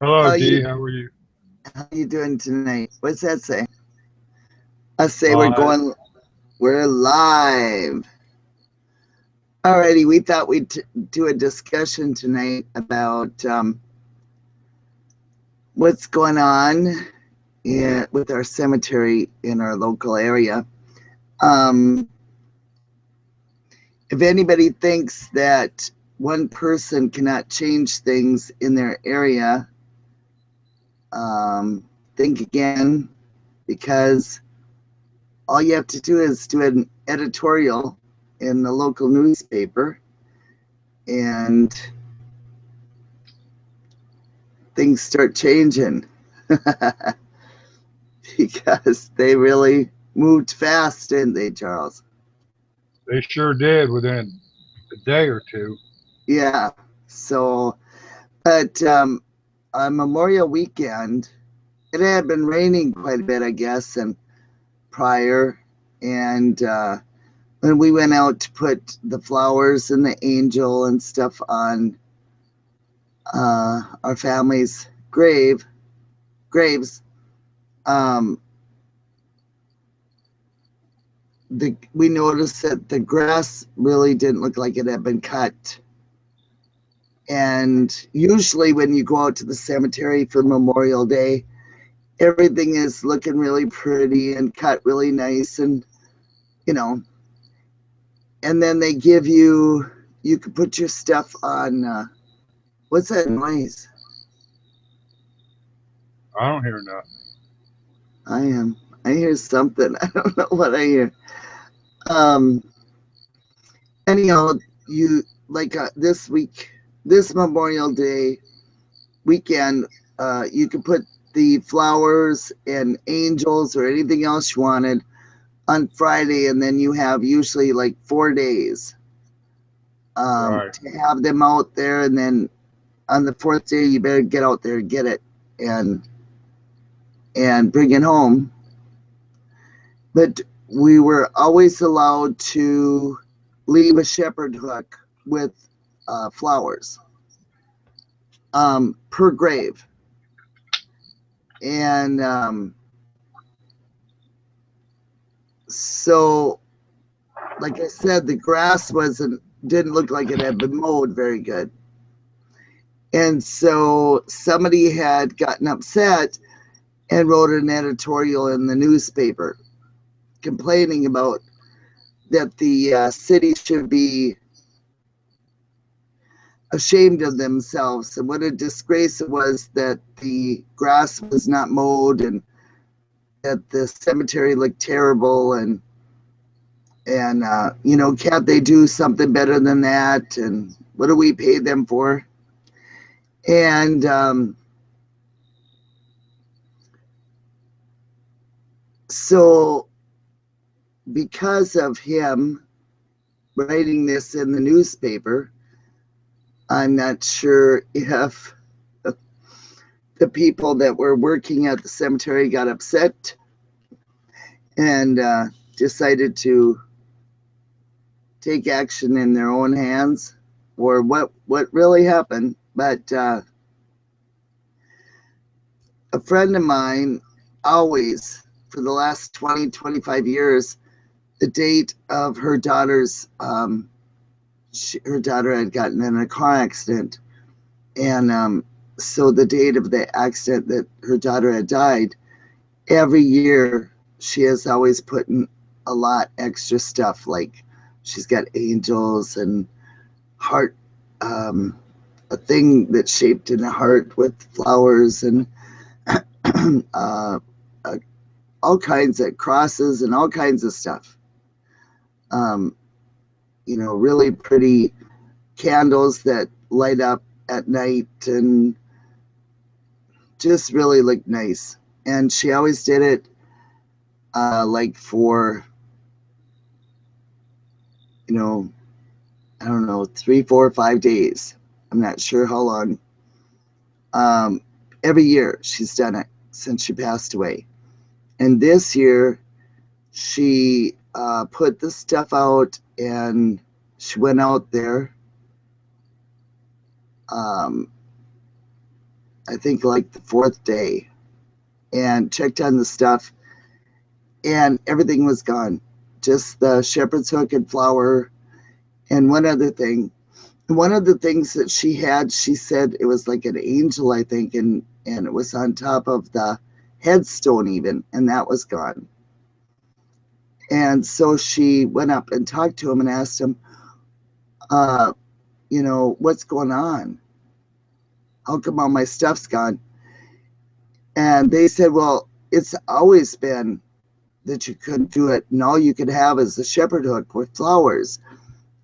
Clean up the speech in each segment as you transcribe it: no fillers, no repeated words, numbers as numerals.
Hello, How you Dee. How are you? how you doing tonight? What's that say? I say Uh, we're live. Alrighty, we thought we'd do a discussion tonight about what's going on with our cemetery in our local area. Um, if anybody thinks that one person cannot change things in their area, think again, because all you have to do is do an editorial in the local newspaper and things start changing because they really moved fast, didn't they, Charles? they sure did within a day or two. Yeah. So, but on Memorial Weekend, it had been raining quite a bit, I guess, and prior. And when we went out to put the flowers and the angel and stuff on our family's graves, um, we noticed that the grass really didn't look like it had been cut. And usually, when you go out to the cemetery for Memorial Day, everything is looking really pretty and cut really nice, and you know, and then they give you you can put your stuff on. What's that noise? I don't hear nothing. I am. I hear something. I don't know what I hear. Um. Anyhow, you like this Memorial Day weekend, you could put the flowers and angels or anything else you wanted on Friday, and then you have usually like 4 days Right. to have them out there, and then on the fourth day you better get out there and get it and bring it home. But we were always allowed to leave a shepherd hook with flowers per grave, and so like I said, the grass wasn't didn't look like it had been mowed very good. And so somebody had gotten upset and wrote an editorial in the newspaper complaining about that the city should be ashamed of themselves and what a disgrace it was that the grass was not mowed and that the cemetery looked terrible, and can't they do something better than that, and what do we pay them for? And so, because of him writing this in the newspaper, I'm not sure if the people that were working at the cemetery got upset and decided to take action in their own hands, or what really happened. But a friend of mine always, for the last 20, 25 years, the date of her daughter's her daughter had gotten in a car accident, and so the date of the accident that her daughter had died, every year she has always put in a lot extra stuff, like she's got angels and heart, um, a thing that's shaped in a heart with flowers and uh, uh, all kinds of crosses and all kinds of stuff. Um, really pretty candles that light up at night and just really look nice. And she always did it like for, you know, I don't know, 3, 4, 5 days. I'm not sure how long. Um, every year she's done it since she passed away. And this year she put the stuff out and she went out there. Um, I think like the fourth day, and checked on the stuff, and everything was gone. Just the shepherd's hook and flower, and one other thing. And one of the things that she had, she said it was like an angel, I think, and it was on top of the headstone even, and that was gone. And so she went up and talked to him and asked him, what's going on? How come all my stuff's gone? And they said, well, it's always been that you couldn't do it, and all you could have is a shepherd hook with flowers.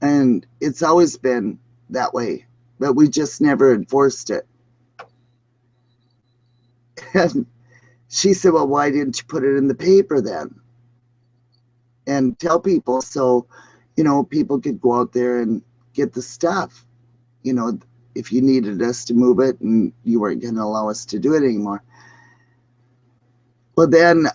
And it's always been that way, but we just never enforced it. And she said, well, why didn't you put it in the paper then? And tell people so, people could go out there and get the stuff, if you needed us to move it and you weren't going to allow us to do it anymore. Well, then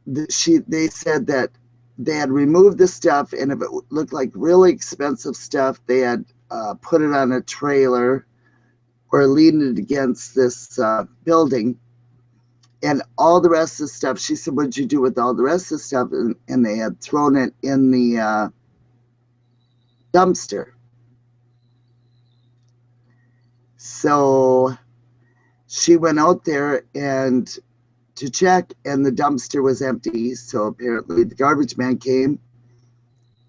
they said that they had removed the stuff, and if it looked like really expensive stuff, they had put it on a trailer or leaned it against this building. And all the rest of the stuff, she said, what'd you do with all the rest of the stuff? And they had thrown it in the dumpster. So she went out there and to check, and the dumpster was empty. So apparently the garbage man came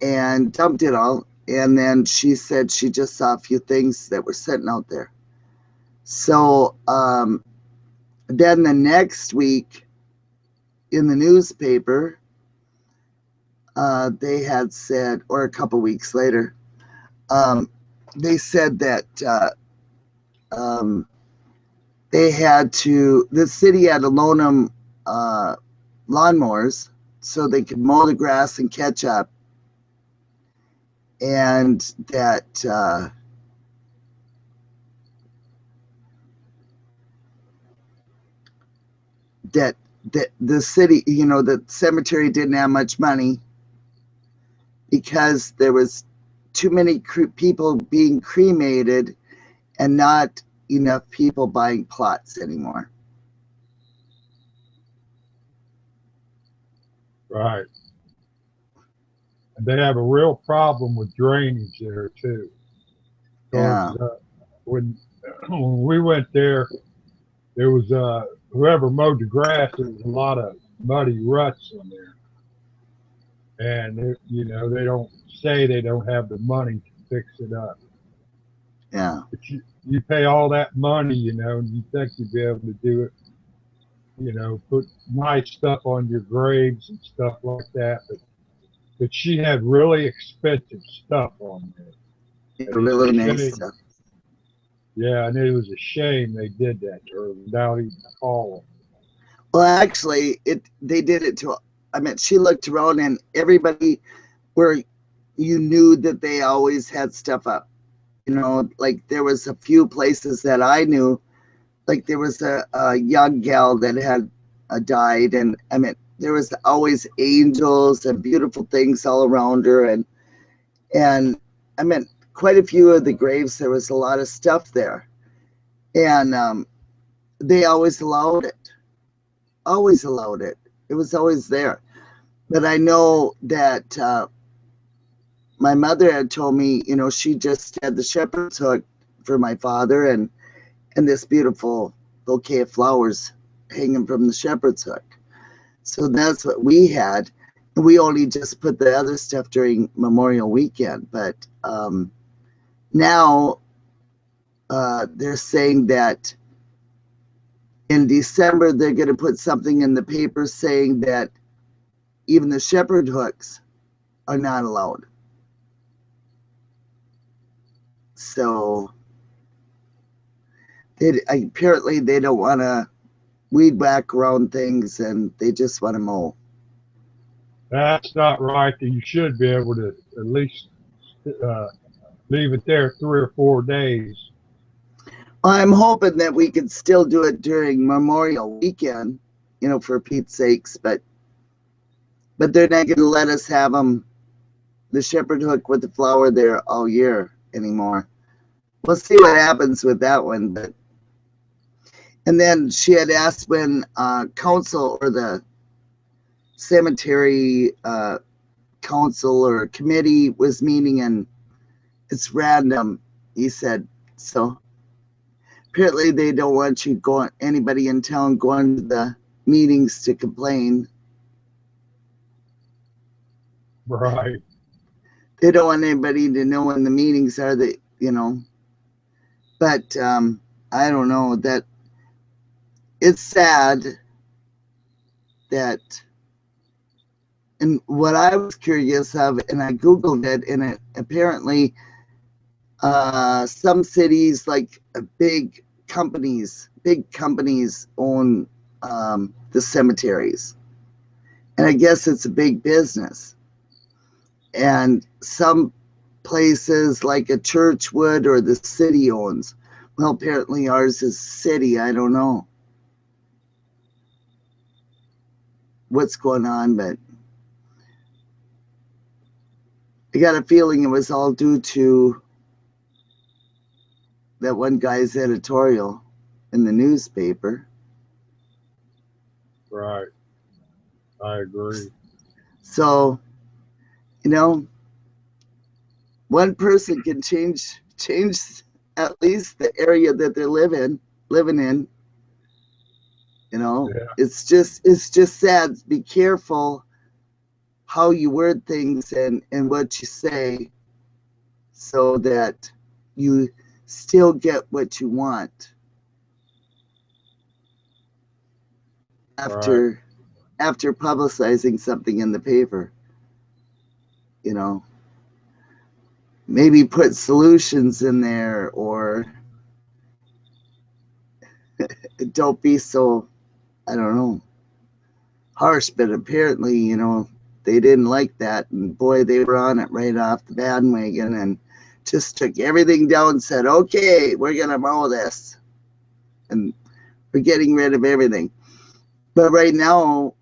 and dumped it all. And then she said she just saw a few things that were sitting out there. So then the next week in the newspaper, they had said, or a couple weeks later, they said that the city had to loan them lawnmowers so they could mow the grass and catch up. And that the city, the cemetery didn't have much money because there was too many people being cremated and not enough people buying plots anymore. Right. And they have a real problem with drainage there too. Yeah. When we went there was whoever mowed the grass. There was a lot of muddy ruts in there, and they don't say they don't have the money to fix it up. Yeah. But you pay all that money, and you think you'd be able to do it. Put nice stuff on your graves and stuff like that, but she had really expensive stuff on there. Really nice stuff. Yeah, and it was a shame they did that to her without even calling. Well, actually, they did it to. I mean, she looked around, and everybody where you knew that they always had stuff up. Like there was a few places that I knew. Like there was a young gal that had died, and I mean, there was always angels and beautiful things all around her, and I mean, quite a few of the graves, there was a lot of stuff there, and they always allowed it. Always allowed it. It was always there. But I know that my mother had told me, she just had the shepherd's hook for my father, and this beautiful bouquet of flowers hanging from the shepherd's hook. So that's what we had. And we only just put the other stuff during Memorial Weekend. But now they're saying that in December, they're going to put something in the paper saying that even the shepherd hooks are not allowed. So apparently they don't want to weed whack around things, and they just want to mow. That's not right. You should be able to at least leave it there 3 or 4 days. I'm hoping that we could still do it during Memorial Weekend, for Pete's sakes, but they're not going to let us have the shepherd hook with the flower there all year anymore. We'll see what happens with that one, but And then she had asked when council or the cemetery council or committee was meeting, and it's random, he said. So apparently they don't want you going, anybody in town going to the meetings to complain. Right. They don't want anybody to know when the meetings are, that, you know. But I don't know, that it's sad that, and what I was curious of, and I Googled it, and it apparently some cities, like big companies own the cemeteries. And I guess it's a big business. And some places like a church would, or the city owns. Well, apparently ours is city. I don't know what's going on, but I got a feeling it was all due to that one guy's editorial in the newspaper. Right. I agree. So, you know, one person can change at least the area that they're living in. You know, Yeah. it's just sad. Be careful how you word things and what you say, so that you still get what you want after Right. after publicizing something in the paper. You know, maybe put solutions in there, or don't be so, I don't know, harsh. But apparently, you know, they didn't like that, and boy, they were on it right off the bandwagon, and just took everything down and said, okay, we're gonna mow this, and we're getting rid of everything. But right now,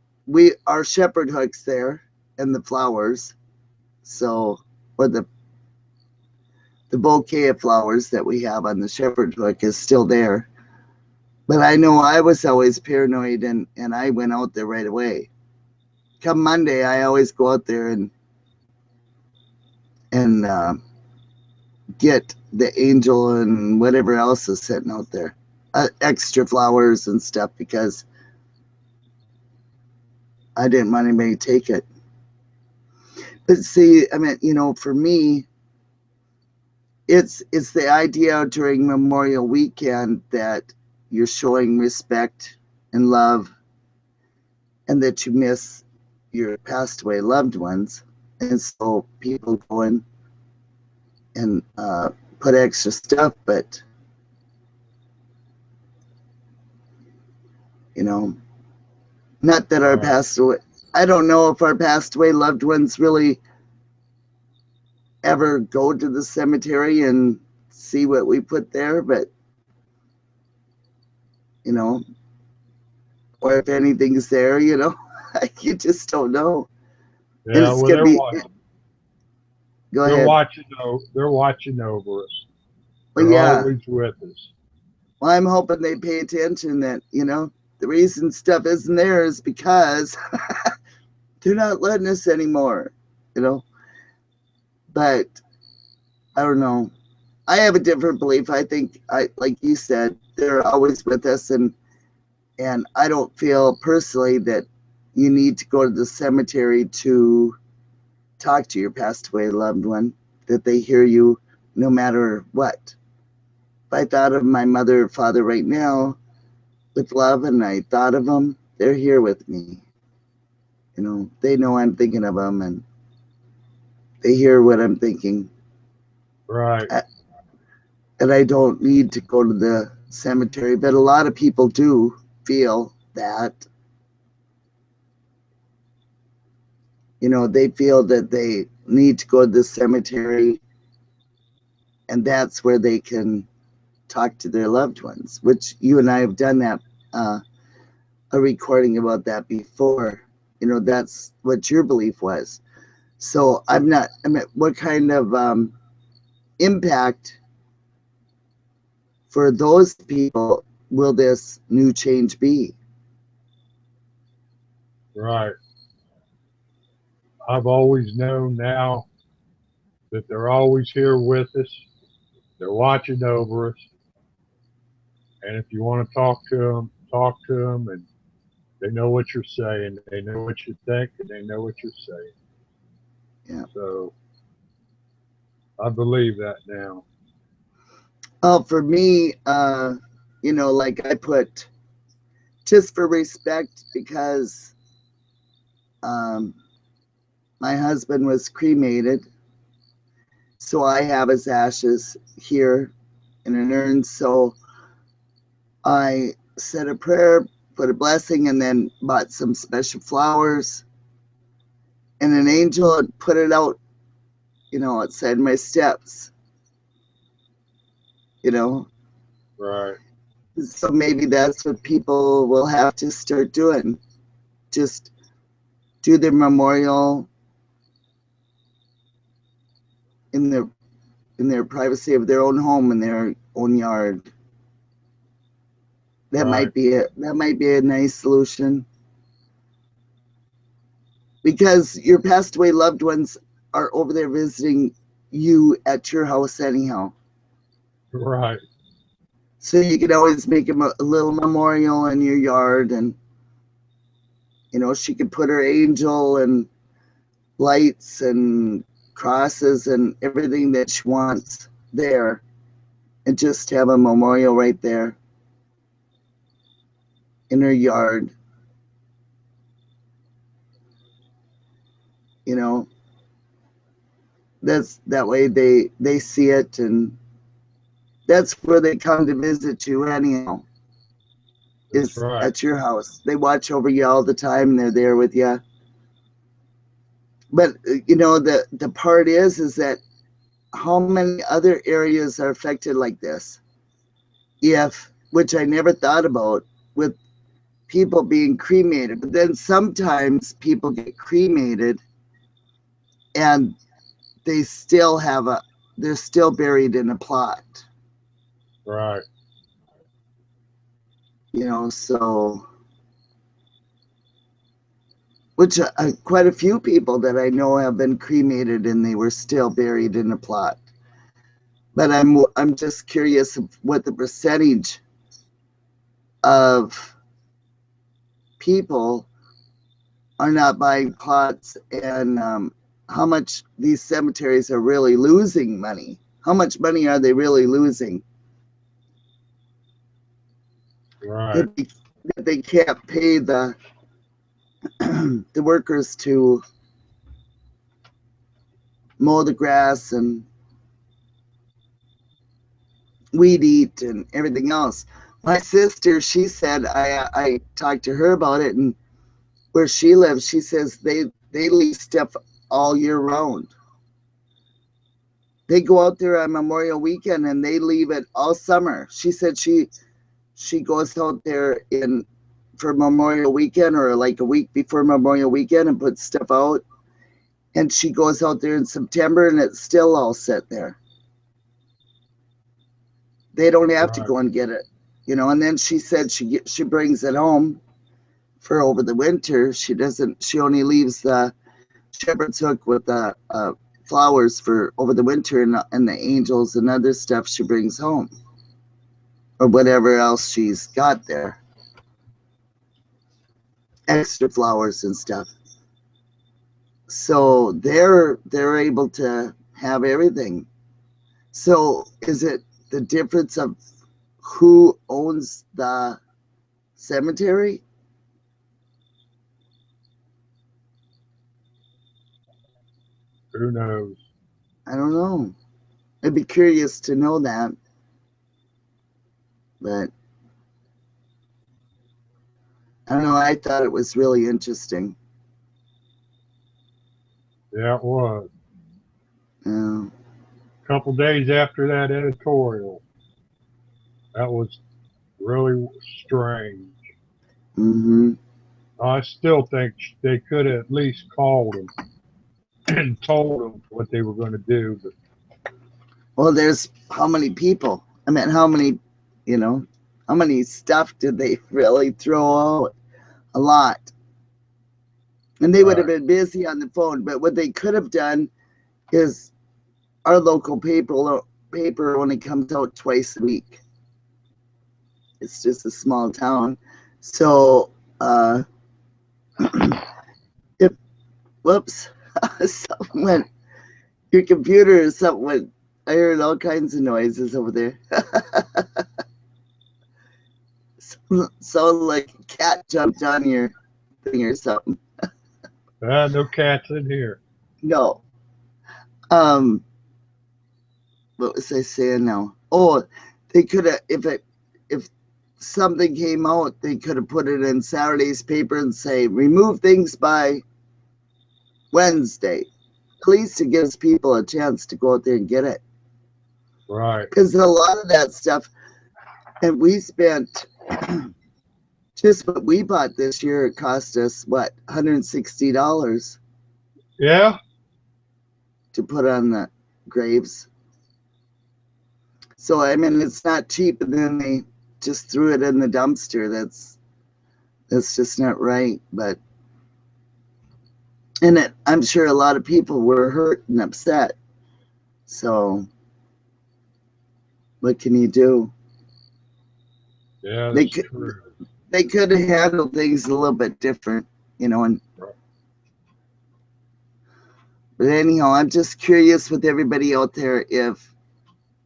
our shepherd hook's there, and the flowers, so, or the bouquet of flowers that we have on the shepherd hook is still there. But I know I was always paranoid, and I went out there right away. Come Monday, I always go out there and get the angel and whatever else is sitting out there, extra flowers and stuff, because I didn't want anybody to take it. But see, I mean, you know, for me, it's the idea during Memorial Weekend that you're showing respect and love, and that you miss your passed away loved ones. And so people go in and put extra stuff, but, you know, not that our Right. passed away, I don't know if our passed away loved ones really ever go to the cemetery and see what we put there, but, you know, or if anything's there, you know, you just don't know. And Yeah. it's Well, gonna be, go they're ahead. watching. They're watching over us. Well, They're yeah. always with us. Well, I'm hoping they pay attention, that, you know, the reason stuff isn't there is because they're not letting us anymore, you know. But I don't know. I have a different belief. I think, like you said, they're always with us, and I don't feel personally that you need to go to the cemetery to talk to your passed away loved one, that they hear you no matter what. If I thought of my mother or father right now with love, and I thought of them, they're here with me. You know, they know I'm thinking of them, and they hear what I'm thinking. Right. And I don't need to go to the cemetery, but a lot of people do feel that, you know, they feel that they need to go to the cemetery, and that's where they can talk to their loved ones, which you and I have done that, a recording about that before. You know, that's what your belief was. So I mean, what kind of impact for those people will this new change be? Right. I've always known now that they're always here with us. They're watching over us. And if you want to talk to them, and they know what you're saying. They know what you think, and they know what you're saying. Yeah. So I believe that now. Oh, for me, like I put just for respect, because my husband was cremated. So I have his ashes here in an urn. So I said a prayer, put a blessing, and then bought some special flowers and an angel and put it out, outside my steps, you know. Right. So maybe that's what people will have to start doing. Just do their memorial in their privacy of their own home, in their own yard. That Right. might be a nice solution. Because your passed away loved ones are over there visiting you at your house anyhow. Right. So you can always make them a little memorial in your yard, and she could put her angel and lights and crosses and everything that she wants there, and just have a memorial right there in her yard. That's that way they see it, and that's where they come to visit you anyhow, That's is right. at your house. They watch over you all the time, and they're there with you. But the part is that how many other areas are affected like this? Which I never thought about, with people being cremated. But then sometimes people get cremated and they still they're still buried in a plot. Right. So, which quite a few people that I know have been cremated and they were still buried in a plot. But I'm just curious of what the percentage of people are not buying plots, and how much these cemeteries are really losing money. How much money are they really losing? Right. That they can't pay the the workers to mow the grass and weed eat and everything else. My sister, she said, I talked to her about it, and where she lives, she says they leave stuff all year round. They go out there on Memorial Weekend and they leave it all summer. She said she goes out there for Memorial Weekend, or like a week before Memorial Weekend, and puts stuff out. And she goes out there in September and it's still all set there. They don't have to Right. go and get it, And then she said she brings it home for over the winter. She only leaves the shepherd's hook with the flowers for over the winter, and the angels and other stuff she brings home, or whatever else she's got there, extra flowers and stuff. So they're able to have everything. So is it the difference of who owns the cemetery? Who knows? I don't know. I'd be curious to know that. But I don't know. I thought it was really interesting. Yeah, it was. Yeah. A couple days after that editorial, that was really strange. Mm-hmm. I still think they could have at least called them and told them what they were going to do. But Well, there's how many people? I mean, how many, you know? how many stuff did they really throw out? A lot. And they would have been busy on the phone. But what they could have done is our local paper only comes out twice a week. It's just a small town. So if whoops, something went, your computer or something went, I heard all kinds of noises over there. Sounded like a cat jumped on your thing or something. No cats in here. No. What was I saying now? Oh, they could have, if something came out, they could have put it in Saturday's paper and say, remove things by Wednesday. At least it gives people a chance to go out there and get it. Right. Because a lot of that stuff, and we spent just what we bought this year, it cost us what, $160? Yeah. To put on the graves. So I mean, it's not cheap, and then they just threw it in the dumpster. That's just not right. But and I'm sure a lot of people were hurt and upset. So what can you do? Yeah, that's true. They could have handled things a little bit different, you know. And but anyhow, I'm just curious with everybody out there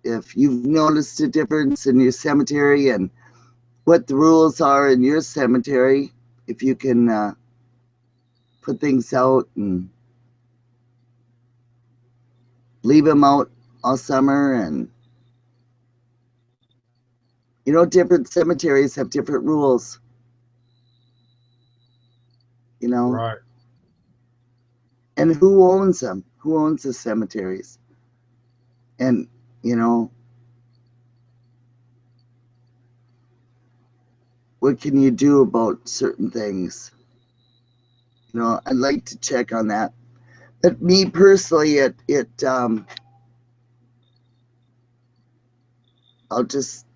if you've noticed a difference in your cemetery and what the rules are in your cemetery, if you can put things out and leave them out all summer. And you know, different cemeteries have different rules, you know. Right. And who owns them? Who owns the cemeteries? And you know, what can you do about certain things? You know, I'd like to check on that. But me personally, I'll just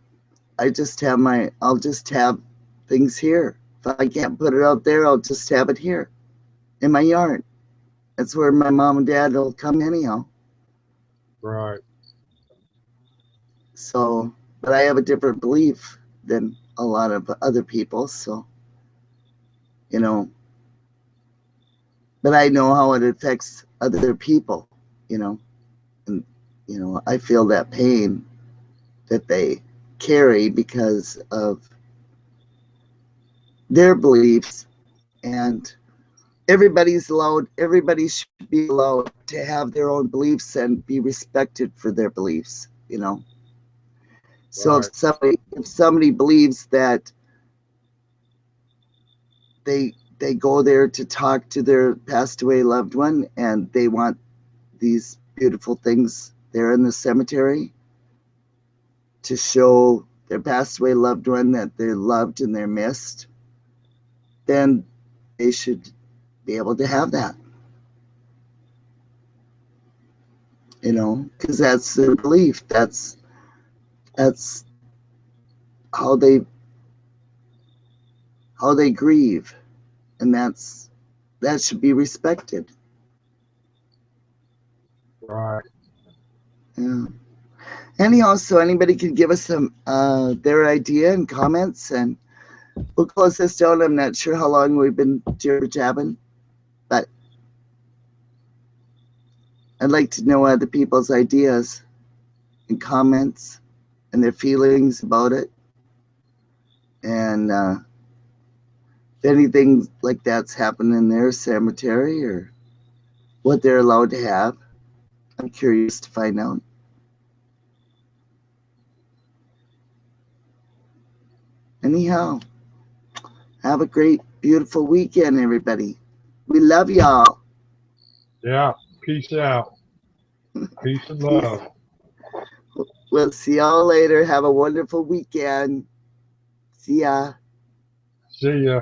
have things here. If I can't put it out there, I'll just have it here in my yard. That's where my mom and dad will come anyhow. Right. So, but I have a different belief than a lot of other people. So, you know, but I know how it affects other people, you know, and, you know, I feel that pain that they carry because of their beliefs. And everybody should be allowed to have their own beliefs and be respected for their beliefs, you know. So Right. if somebody believes that they go there to talk to their passed away loved one and they want these beautiful things there in the cemetery to show their passed away loved one that they're loved and they're missed, then they should be able to have that. You know, because that's their belief. That's how they grieve, and that should be respected. Right. Yeah. Anyhow, so anybody can give us some their idea and comments, and we'll close this down. I'm not sure how long we've been jibber jabbing, but I'd like to know other people's ideas and comments and their feelings about it. And if anything like that's happened in their cemetery or what they're allowed to have, I'm curious to find out. Anyhow, have a great, beautiful weekend, everybody. We love y'all. Yeah. Peace out. Peace and love. We'll see y'all later. Have a wonderful weekend. See ya. See ya.